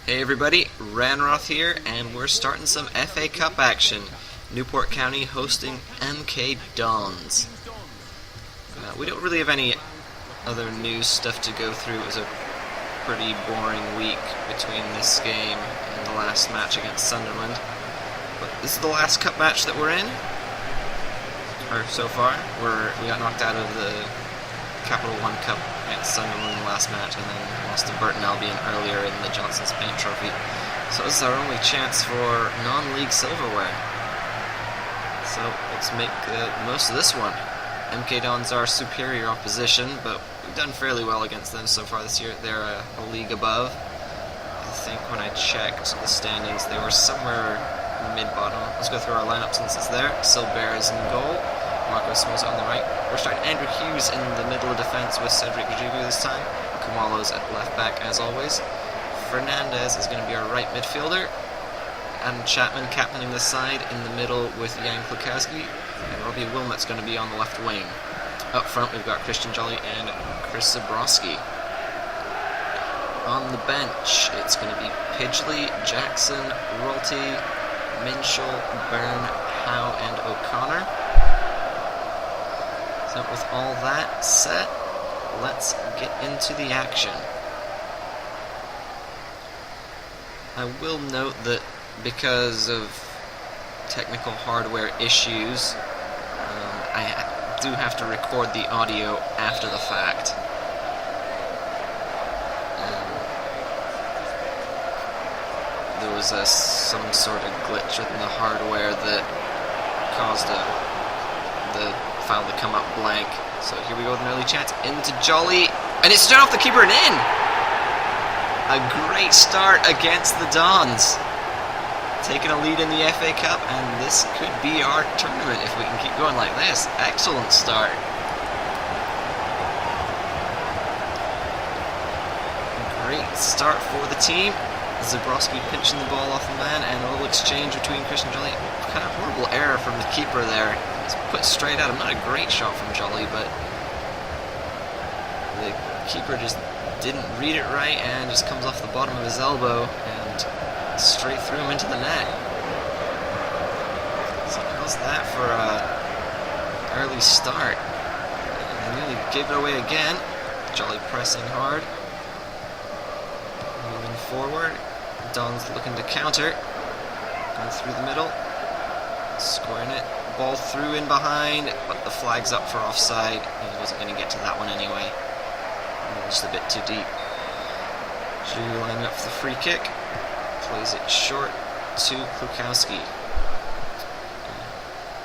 Hey everybody, Ranroth here, and we're starting some FA Cup action. Newport County hosting MK Dons. We don't really have any other news stuff to go through. It was a pretty boring week between this game and the last match against Sunderland. But this is the last cup match that we're in. Or so far. We got knocked out of the Capital One Cup against Sunderland in the last match, and then lost to Burton Albion earlier in the Johnson's Paint Trophy. So this is our only chance for non-league silverware. So let's make the most of this one. MK Dons are superior opposition, but we've done fairly well against them so far this year. They're a league above. I think when I checked the standings, they were somewhere mid-bottom. Let's go through our lineup since it's there. Silber is in goal. Marco Smosa on the right. We're starting Andrew Hughes in the middle of defence with Cedric Gigu this time. Kumalo's at left back as always. Fernandez is going to be our right midfielder. Adam Chapman captaining the side in the middle with Jan Klukowski. And Robbie Wilmot's going to be on the left wing. Up front we've got Christian Jolly and Chris Zabrowski. On the bench it's going to be Pidgley, Jackson, Rolte, Minshall, Byrne, Howe and O'Connor. So with all that set, let's get into the action. I will note that because of technical hardware issues, I do have to record the audio after the fact. There was some sort of glitch in the hardware that caused the file to come up blank. So here we go with an early chance into Jolly, and it's straight off the keeper and in! A great start against the Dons. Taking a lead in the FA Cup, and this could be our tournament if we can keep going like this. Excellent start. Great start for the team. Zabrowski pinching the ball off the man, and a little exchange between Christian Jolly. Kind of horrible error from the keeper there. It's put straight at him. Not a great shot from Jolly, but the keeper just didn't read it right and just comes off the bottom of his elbow and straight through him into the net. So how's that for an early start? And they nearly gave it away again. Jolly pressing hard. Moving forward. Don's looking to counter. Going through the middle. Scoring it. Ball through in behind, but the flag's up for offside. He wasn't going to get to that one anyway. Just a bit too deep. Giroud lining up for the free kick. Plays it short to Klukowski.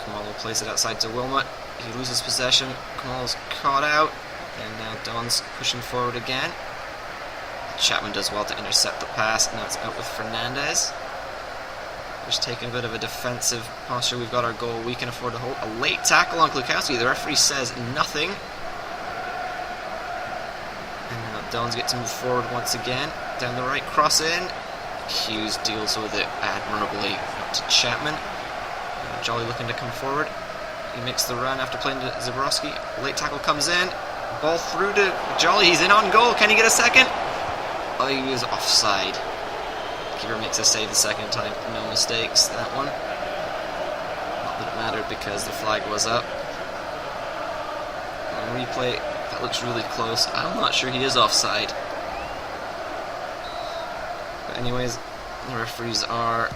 Kumalo plays it outside to Wilmot. He loses possession. Kumalo's caught out. And now Don's pushing forward again. Chapman does well to intercept the pass. Now it's out with Fernandez. Just taking a bit of a defensive posture. We've got our goal. We can afford to hold. A late tackle on Klukowski. The referee says nothing. And now Dons get to move forward once again. Down the right, cross in. Hughes deals with it admirably. Up to Chapman. Jolly looking to come forward. He makes the run after playing to Zabrowski. Late tackle comes in. Ball through to Jolly. He's in on goal. Can he get a second? Oh, he was offside. Keeper makes a save the second time. No mistakes, that one. Not that it mattered because the flag was up. On replay, that looks really close. I'm not sure he is offside. But anyways, the referees are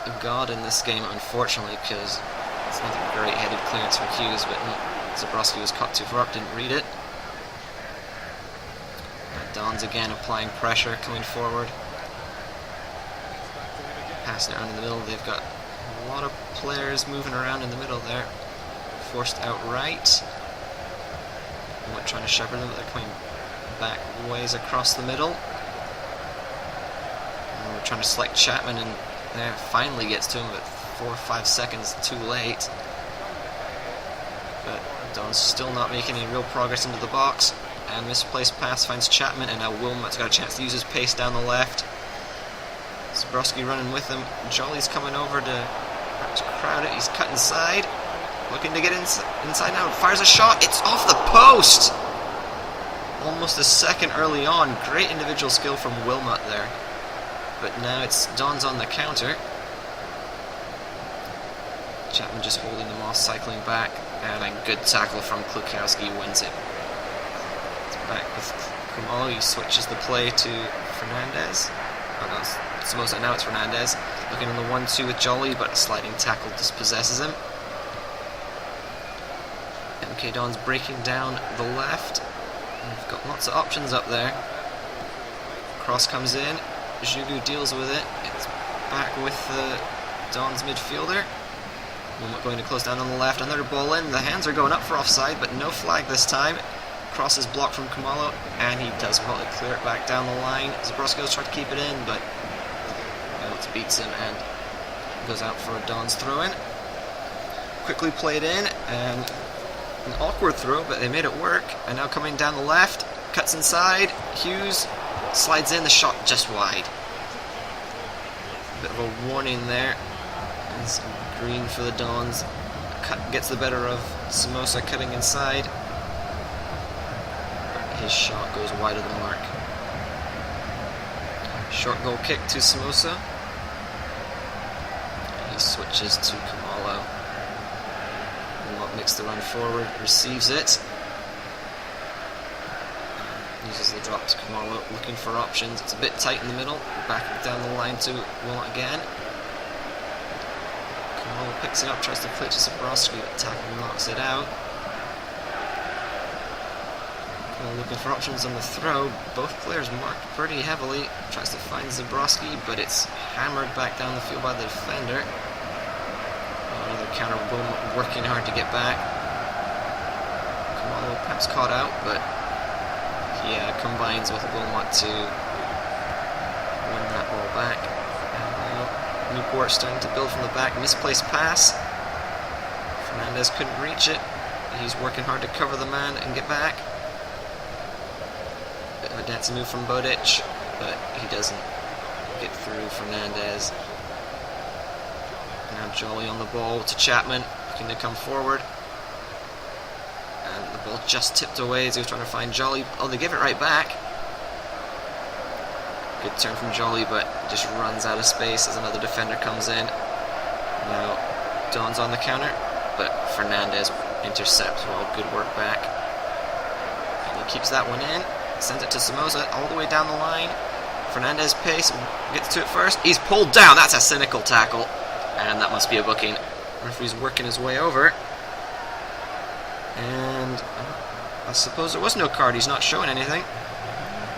a god in this game, unfortunately, because it's another great headed clearance from Hughes, but Zabrowski was caught too far up, didn't read it. Dons again applying pressure, coming forward. Passing it around in the middle. They've got a lot of players moving around in the middle there. Forced out right. Not trying to shepherd them, but they're coming back ways across the middle. And we're trying to select Chapman, and there finally gets to him, but 4 or 5 seconds too late. But Don's still not making any real progress into the box. And misplaced pass finds Chapman, and now Wilmot's got a chance to use his pace down the left. Zabrowski running with him. Jolly's coming over to crowd it. He's cut inside. Looking to get inside now. Fires a shot. It's off the post! Almost a second early on. Great individual skill from Wilmot there. but now it's Don's on the counter. Chapman just holding them off, cycling back, and a good tackle from Klukowski wins it. It's back with Kumalo. He switches the play to Fernandez. Oh no, it's Somoza. Now it's Fernandez. Looking in the 1-2 with Jolly, but a sliding tackle dispossesses him. MK Don's breaking down the left. We've got lots of options up there. Cross comes in. Jugu deals with it. It's back with Don's midfielder. Moment going to close down on the left. Another ball in. The hands are going up for offside, but no flag this time. Cross is blocked from Kumalo, and he does well to clear it back down the line. Zabrowski's trying to keep it in, but it beats him and goes out for a Don's throw-in. Quickly played in, and an awkward throw, but they made it work. And now coming down the left, cuts inside. Hughes slides in, the shot just wide. Bit of a warning there. And some green for the Dons. Gets the better of Somoza cutting inside. His shot goes wide of the mark. Short goal kick to Somoza. He switches to Kumalo. Makes the run forward, receives it. Uses the drop to Kumalo, looking for options. It's a bit tight in the middle. Back down the line to Wilmot again. Kumalo picks it up, tries to play to Zabrowski, but tackle knocks it out. Kumalo looking for options on the throw. Both players marked pretty heavily. Tries to find Zabrowski, but it's hammered back down the field by the defender. Another counter, Wilmot working hard to get back. Kumalo perhaps caught out, but he combines with Wilmot to win that ball back. And now Newport starting to build from the back. Misplaced pass. Fernandez couldn't reach it. He's working hard to cover the man and get back. Bit of a dancing move from Bodic, but he doesn't get through Fernandez. Now Jolly on the ball to Chapman, looking to come forward. And the ball just tipped away as he was trying to find Jolly. Oh, they give it right back. Good turn from Jolly, but just runs out of space as another defender comes in. Now Don's on the counter, but Fernandez intercepts well. Good work back. And he keeps that one in. Sends it to Somoza all the way down the line. Fernandez pace, gets to it first. He's pulled down. That's a cynical tackle. And that must be a booking. Referee's working his way over. And I suppose there was no card. He's not showing anything.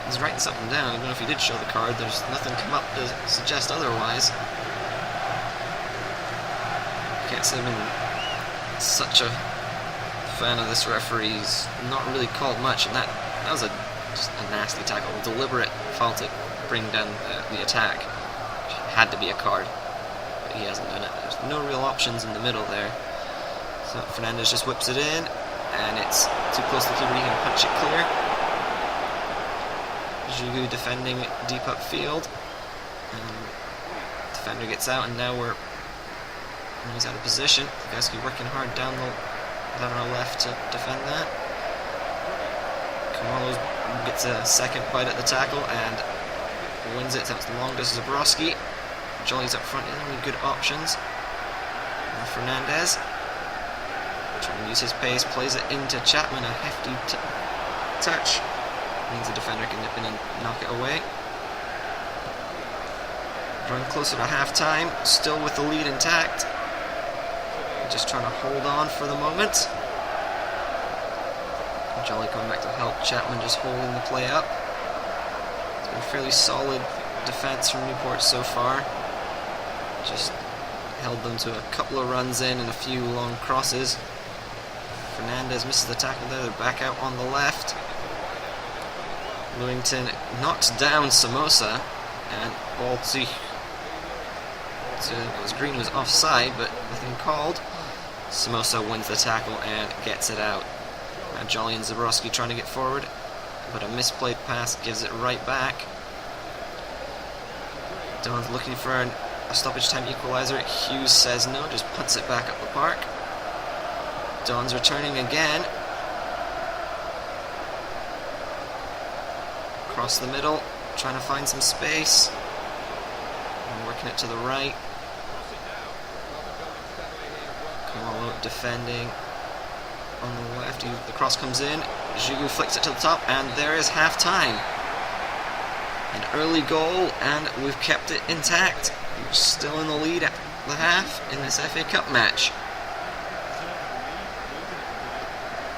He's writing something down. I don't know if he did show the card. There's nothing come up to suggest otherwise. Can't say I've been such a fan of this referee. He's not really called much. And that was just a nasty tackle. Deliberate foul to bring down the attack. Had to be a card. He hasn't done it. There's no real options in the middle there. So Fernandez just whips it in, and it's too close to the keeper. He can punch it clear. Jugu defending deep upfield. Defender gets out, and now he's out of position. Klukowski working hard down our left to defend that. Kumalo gets a second bite at the tackle and wins it. So it's long to Zabrowski. Jolly's up front, isn't really good options. Now Fernandez trying to use his pace, plays it into Chapman, a hefty touch. Means the defender can nip in and knock it away. Drawing closer to half-time, still with the lead intact. Just trying to hold on for the moment. Jolly coming back to help, Chapman just holding the play up. It's been a fairly solid defense from Newport so far. Just held them to a couple of runs in and a few long crosses. Fernandez misses the tackle there. They're back out on the left. Lewington knocks down Somoza, and ball to Green was offside, but nothing called. Somoza wins the tackle and gets it out. Now Jolly and Zabrowski trying to get forward, but a misplayed pass gives it right back. Don's looking for a stoppage time equalizer. Hughes says no, just punts it back up the park. Don's returning again. Across the middle, trying to find some space. And working it to the right. Kamalo defending on the left. The cross comes in. Giroud flicks it to the top, and there is half-time. An early goal, and we've kept it intact. We're still in the lead at the half in this FA Cup match.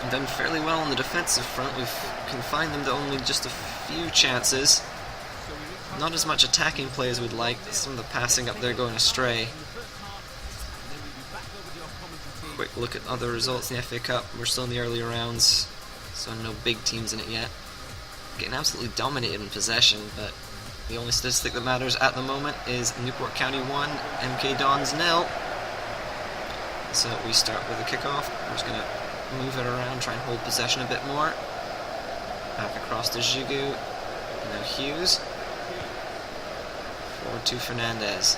We've done fairly well on the defensive front. We've confined them to only just a few chances. Not as much attacking play as we'd like. Some of the passing up there going astray. Quick look at other results in the FA Cup. We're still in the early rounds, so no big teams in it yet. Getting absolutely dominated in possession, but the only statistic that matters at the moment is Newport County 1, MK Dons 0. So we start with a kickoff. We're just going to move it around, try and hold possession a bit more. Back across to Giroud, and now Hughes. Forward to Fernandez.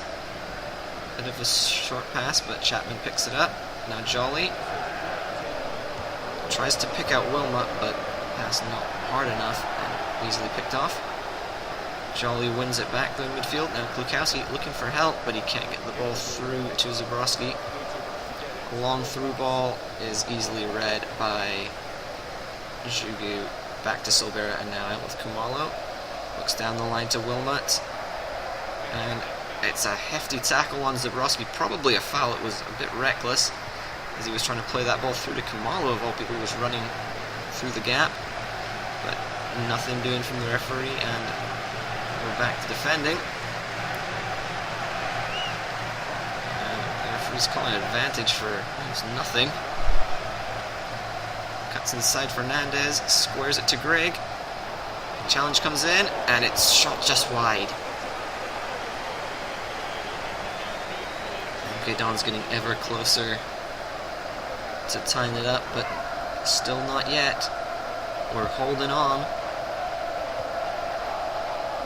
Bit of a short pass, but Chapman picks it up. Now Jolly tries to pick out Wilmot, but pass not hard enough and easily picked off. Jolly wins it back to the midfield. Now Klukowski looking for help, but he can't get the ball through to Zabrowski. A long through ball is easily read by Giroud. Back to Silvera, and now out with Kumalo. Looks down the line to Wilmot, and it's a hefty tackle on Zabrowski. Probably a foul. It was a bit reckless as he was trying to play that ball through to Kumalo, of all people, who was running through the gap. But nothing doing from the referee, and we're back to defending. And the referee's calling an advantage for almost nothing. Cuts inside Fernandez, squares it to Greg. Challenge comes in, and it's shot just wide. Okay, Don's getting ever closer to tying it up, but still not yet. We're holding on.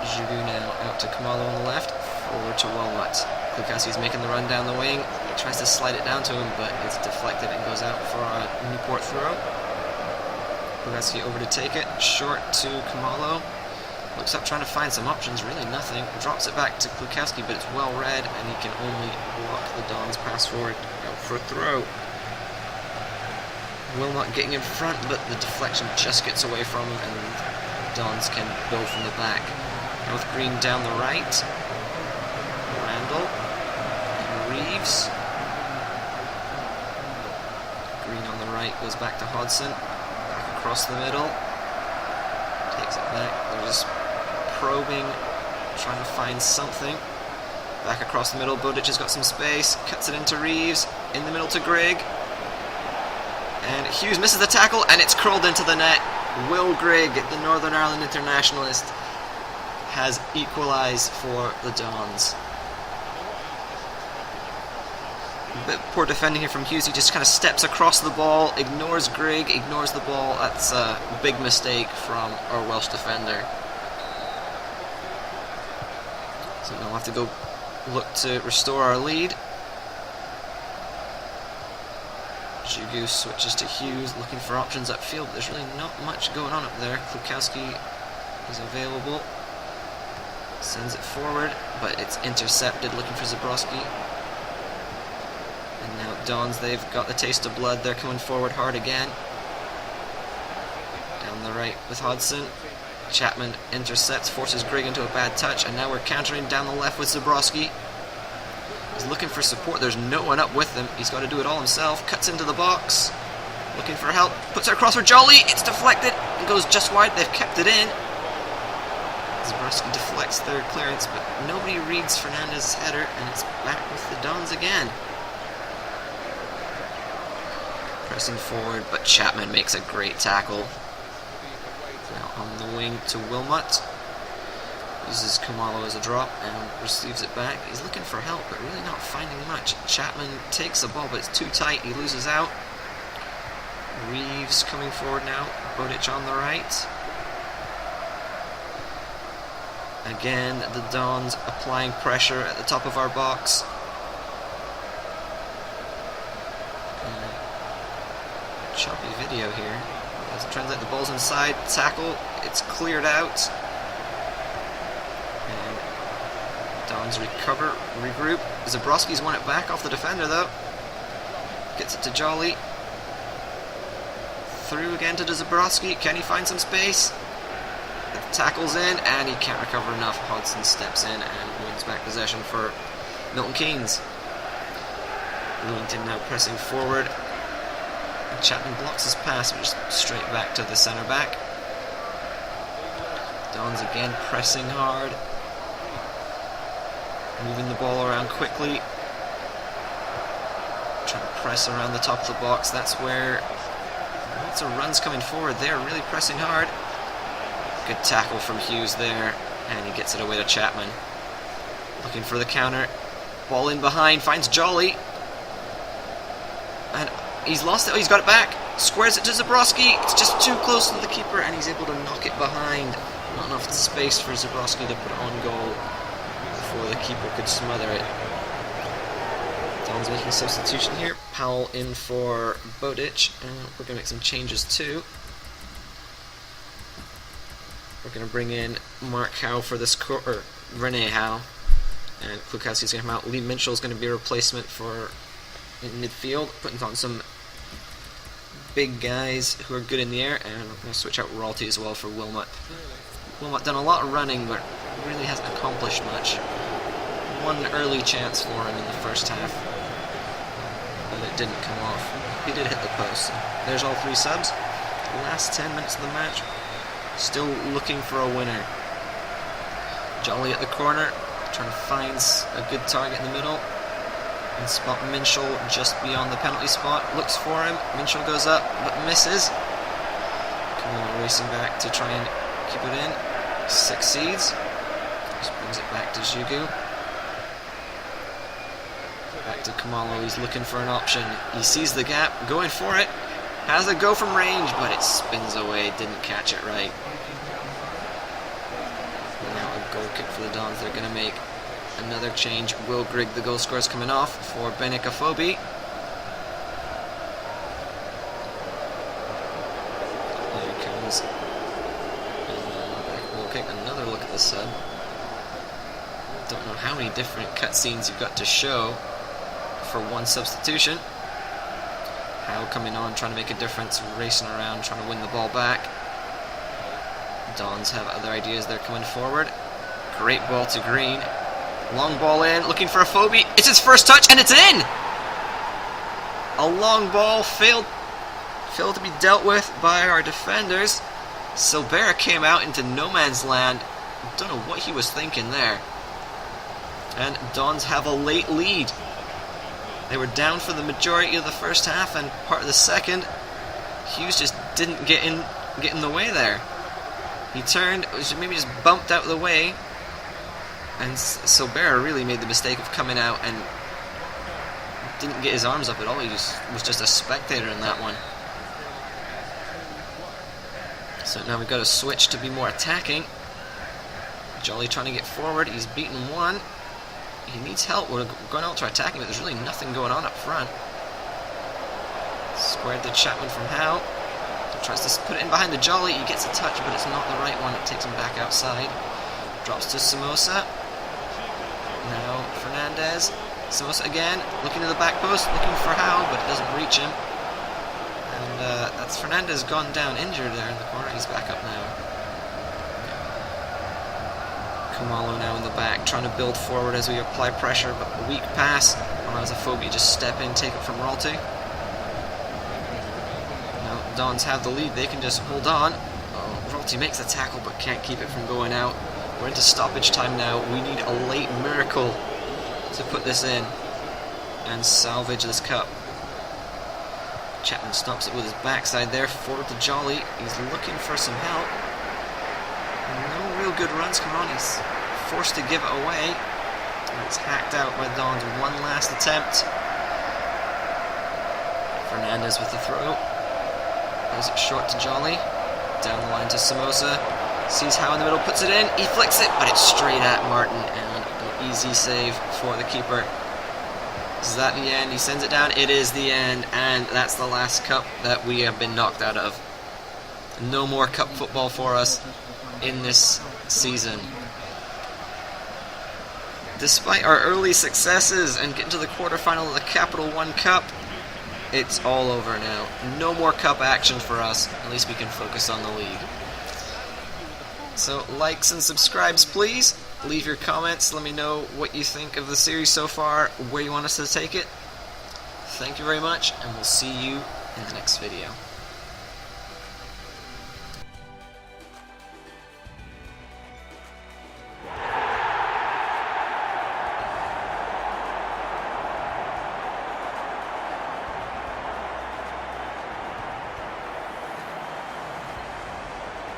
Giroud now out to Kamalo on the left, forward to Wilmot. Klukowski's making the run down the wing. He tries to slide it down to him, but it's deflected and goes out for a Newport throw. Klukowski over to take it, short to Kamalo. Looks up trying to find some options, really nothing. Drops it back to Klukowski, but it's well read, and he can only block the Dons pass forward out for a throw. Wilmot getting in front, but the deflection just gets away from him, and Dons can build from the back. Now with Green down the right. Randall. And Reeves. Green on the right goes back to Hodson. Back across the middle. Takes it back. They're just probing, trying to find something. Back across the middle. Bodic has got some space. Cuts it into Reeves. In the middle to Grigg. And Hughes misses the tackle, and it's curled into the net. Will Grigg, the Northern Ireland internationalist, has equalised for the Dons. A bit poor defending here from Hughes. He just kind of steps across the ball, ignores Grigg, ignores the ball. That's a big mistake from our Welsh defender. So now we'll have to go look to restore our lead. Giroud switches to Hughes, looking for options upfield. There's really not much going on up there. Klukowski is available. Sends it forward, but it's intercepted, looking for Zabrowski. And now Dons, they've got the taste of blood. They're coming forward hard again. Down the right with Hodson. Chapman intercepts, forces Grigg into a bad touch, and now we're countering down the left with Zabrowski. He's looking for support. There's no one up with him. He's got to do it all himself. Cuts into the box. Looking for help. Puts it across for Jolly. It's deflected and goes just wide. They've kept it in. Zabrowski deflects their clearance, but nobody reads Fernandez's header, and it's back with the Dons again. Pressing forward, but Chapman makes a great tackle. Now on the wing to Wilmot. Uses Kumalo as a drop and receives it back. He's looking for help, but really not finding much. Chapman takes the ball, but it's too tight. He loses out. Reeves coming forward now. Bodic on the right. Again, the Dons applying pressure at the top of our box. Choppy video here. As it turns out, the ball's inside. Tackle. It's cleared out. Dons regroup. Zabrowski's won it back off the defender though. Gets it to Jolly. Through again to Zabrowski. Can he find some space? Tackles in, and he can't recover enough. Hodgson steps in and wins back possession for Milton Keynes. Lewington now pressing forward. And Chapman blocks his pass, which is straight back to the centre back. Dons again pressing hard. Moving the ball around quickly. Trying to press around the top of the box. That's where lots of runs coming forward. They're really pressing hard. Good tackle from Hughes there, and he gets it away to Chapman. Looking for the counter. Ball in behind, finds Jolly. And he's lost it. Oh, he's got it back. Squares it to Zabrowski. It's just too close to the keeper, and he's able to knock it behind. Not enough space for Zabrowski to put on goal before the keeper could smother it. Don's making a substitution here. Powell in for Bodic, and we're going to make some changes too. We're going to bring in Mark Howe for this or Rene Howe, and Klukowski's going to come out. Lee Minshall is going to be a replacement for in midfield, putting on some big guys who are good in the air, and we're going to switch out Ralty as well for Wilmot. Wilmot done a lot of running, but really hasn't accomplished much. One early chance for him in the first half, but it didn't come off. He did hit the post. There's all three subs. The last 10 minutes of the match. Still looking for a winner. Jolly at the corner, trying to find a good target in the middle. And spot Minshall just beyond the penalty spot. Looks for him. Minshall goes up, but misses. Kamala racing back to try and keep it in. Succeeds. Just brings it back to Jugu. Back to Kamalo. He's looking for an option. He sees the gap, going for it. Has a go from range, but it spins away. Didn't catch it right. Now a goal kick for the Dons. They're going to make another change. Will Grigg, the goal scorer, is coming off for Benik Afobe. There he comes. We'll kick. Another look at the sub. Don't know how many different cutscenes you've got to show for one substitution. Howe coming on, trying to make a difference, racing around, trying to win the ball back. Dons have other ideas. They're coming forward. Great ball to Green. Long ball in, looking for Afobe. It's his first touch, and it's in! A long ball failed to be dealt with by our defenders. Silbera came out into no man's land. Don't know what he was thinking there. And Dons have a late lead. They were down for the majority of the first half and part of the second. Hughes just didn't get in the way there. He turned, maybe just bumped out of the way, and Silbera really made the mistake of coming out and didn't get his arms up at all. He was just a spectator in that one. So now we've got to switch to be more attacking. Jolly trying to get forward. He's beaten one. He needs help. We're going out to attack him, but there's really nothing going on up front. Squared to Chapman from Howe. Tries to put it in behind the Jolly. He gets a touch, but it's not the right one. It takes him back outside. Drops to Samosa. Now Fernandez. Samosa again, looking to the back post, looking for Howe, but it doesn't reach him. And that's Fernandez gone down injured there in the corner. He's back up now. Kamalo now in the back, trying to build forward as we apply pressure, but a weak pass allows Afobe just step in, take it from Ralty. Now Dons have the lead, they can just hold on. Ralty makes the tackle but can't keep it from going out. We're into stoppage time now. We need a late miracle to put this in and salvage this cup. Chapman stops it with his backside there, forward to Jolly. He's looking for some help. No real good runs come on. He's forced to give it away. And it's hacked out by Dons. One last attempt. Fernandez with the throw. Goes it short to Jolly. Down the line to Samosa. Sees Howe in the middle, puts it in. He flicks it, but it's straight at Martin. And an easy save for the keeper. Is that the end? He sends it down. It is the end. And that's the last cup that we have been knocked out of. No more cup football for us in this season. despite our early successes and getting to the quarterfinal of the Capital One Cup, it's all over now. No more cup action for us. At least we can focus on the league. So likes and subscribes, please. Leave your comments. Let me know what you think of the series so far, where you want us to take it. Thank you very much, and we'll see you in the next video.